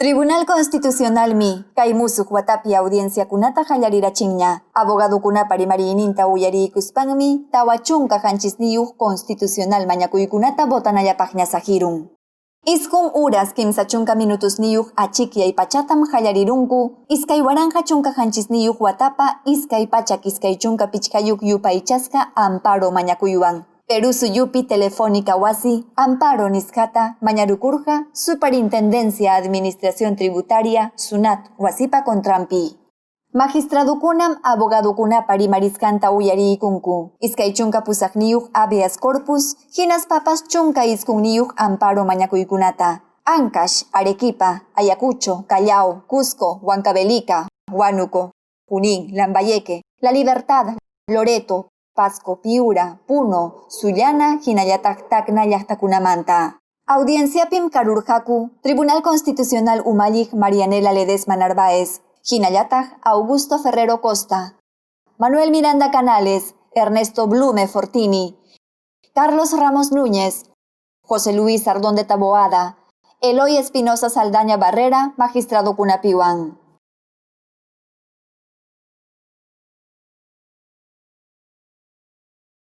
Tribunal Constitucional mi, kay musuq watapi audiencia kunata qallarirachiña. Abogado kunapari marininta uyariykuspangmi, tawa chunka hanchisniyuq constitucional mañakuykunata botanallapaqña sajirun. Iskun horas kimsa chunka minutusniyuq achikyay pachatam qallarirunku, iskay waranja chunka hanchisniyuq watapa, iskay pachak iskay chunka pichkayuq yupaychasqa amparo mañakuywan. Perú suyupi telefónica wasi, amparo niskata, mañarukurja, Superintendencia Administración Tributaria, SUNAT, wasipa contrampi. Magistrado kunam, abogado kunapari mariskanta uyariykunku. Iskay chunka pusaqniyuq habeas corpus, hinas papas chunka iskunniyuq amparo mañakuykunata. Ancash, Arequipa, Ayacucho, Callao, Cusco, Huancavelica, Huánuco, Junín, Lambayeque, La Libertad, Loreto, Pasco, Piura, Puno, Sullana, Hinallatak Tacna llaqtakunamanta. Audienciapim karurhaku, Tribunal Constitucional umalliq Marianela Ledesma Narváez, Hinallatak Augusto Ferrero Costa, Manuel Miranda Canales, Ernesto Blume Fortini, Carlos Ramos Núñez, José Luis Ardón de Taboada, Eloy Espinosa Saldaña Barrera, magistrado kunapiwan.